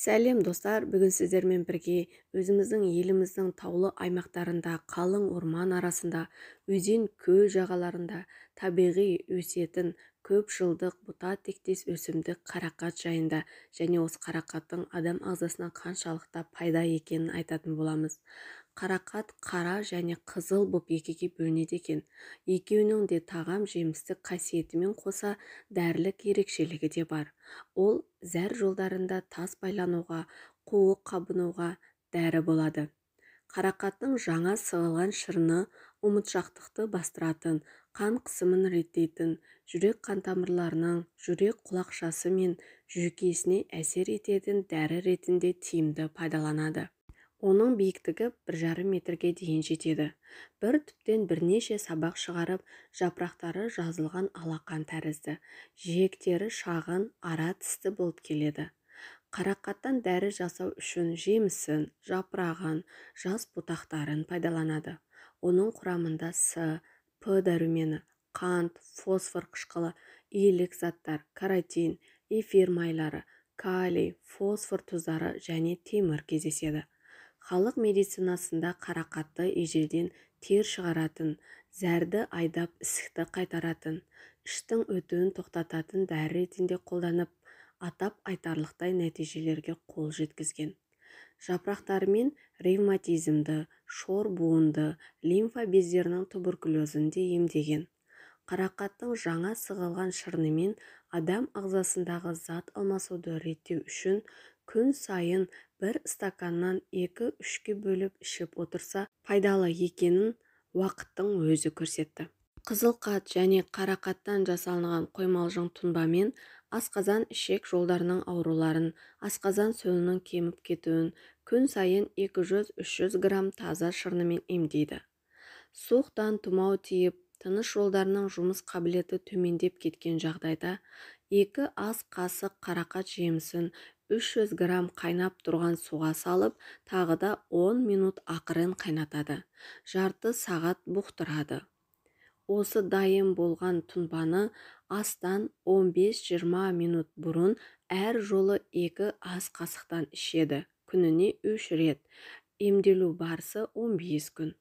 Сәлем достар, бүгін сіздермен бірге өзіміздің еліміздің таулы аймақтарында, қалың орман арасында, өзен көл жағаларында табиғи өсетін көп жылдық бұта тектес өсімдік қарақат жайында және осы қарақаттың адам ағзасына қаншалықты пайда екенін айтатын боламыз. Қарақат қара және қызыл боп екіге бөлінеді екен. Екеуінің де тағам жемістік қасиетімен қоса дәрілік ерекшелігі де бар. Ол зәр жолдарында тас байлануға, қуық қабынуға дәрі болады. Қарақаттың жаңа сығылған шырыны ұмытшақтықты бастыратын, қан қысымын реттейтін, жүрек қантамырларының, жүрек құлақшасы мен жүйкесіне әсер ететін дәрі ретінде тиімді пайдаланады. Оның биіктігі 1,5 метрге дейін жетеді. Бір түптен бірнеше сабақ шығарып, жапырақтары жазылған алақан тәрізді. Жиектері шағын, ара тісті болып келеді. Қарақаттан дәрі жасау үшін жемісін, жапырағын, жас бұтақтарын пайдаланады. Оның құрамында С, П дәрумені, қант, фосфор қышқылы, илік заттар, каротин, эфир майлары, калий, фосфор тұздары және темір кездеседі. Халық медицинасында қарақатты ежелден тер шығаратын, зәрді айдап ісікті қайтаратын, іштің өтуін тоқтататын дәрі ретінде қолданып, атап айтарлықтай нәтижелерге қол жеткізген. Жапырақтарымен ревматизмді, шор буынды, лимфа бездерінің туберкулезін де емдеген. Қарақаттың жаңа сығылған шырынымен адам ағзасындағы зат алмасуды реттеу үшін күн сайын бір стаканнан 2-3-ке бөліп ішіп отырса пайдалы екенін уақыттың өзі көрсетті. Қызылқат және қарақаттан жасалынған қоймалжың тұнбамен асқазан ішек жолдарының ауруларын, асқазан сөлінің кеміп кетуін күн сайын 200-300 грамм таза шырынымен емдейді. Суықтан тұмау тиіп, тыныс жолдарының жұмыс қабілеті төмендеп кеткен жағдайда 2 ас қасық қарақат жемісін 300 грамм қайнап тұрған суға салып, тағы да 10 минут ақырын қайнатады. Жарты сағат бұқтырады. Осы дайын болған тұнбаны астан 15-20 минут бұрын әр жолы 2 ас қасықтан ішеді. Күніне 3 рет. Емделу барысы 15 күн.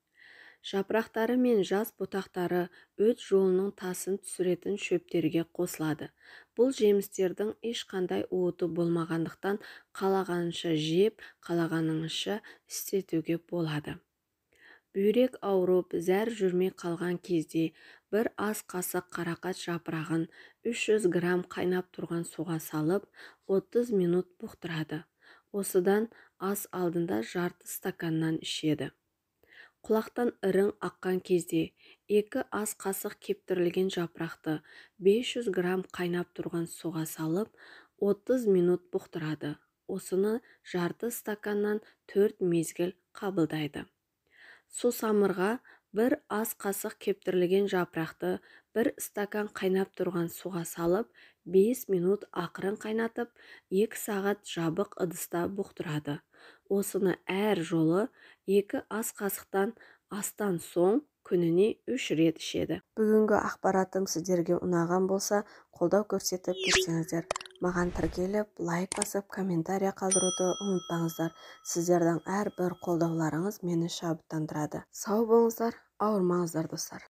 Жапырақтары мен жас бұтақтары өт жолының тасын түсіретін шөптерге қосылады. Бұл жемістердің ешқандай уыты болмағандықтан қалағанынша жеп, қалағаныңызша істетуге болады. Бүйрек ауырып, зәр жүрмей қалған кезде бір ас қасық қарақат жапырағын 300 грамм қайнап тұрған суға салып, 30 минут бұқтырады. Осыдан ас алдында жарты стаканнан ішеді. Құлақтан ірің аққан кезде 2 ас қасық кептірілген жапырақты 500 грамм қайнап тұрған суға салып, 30 минут бұқтырады. Осыны жарты стаканнан 4 мезгіл қабылдайды. Сусамырға 1 ас қасық кептірілген жапырақты 1 стакан қайнап тұрған суға салып, 5 минут ақырын қайнатып, 2 сағат жабық ыдыста бұқтырады. Осыны әр жолы 2 ас қасықтан астан соң күніне 3 рет ішеді. Бүгінгі ақпаратым сіздерге ұнаған болса, қолдау көрсетіп кетсеңіздер, маған тіркеліп, лайк басып, комментария қалдыруды ұмытпаңыздар. Сіздердің әрбір қолдауларыңыз мені шабыттандырады. Сау болыңыздар, ауырмаңыздар достар.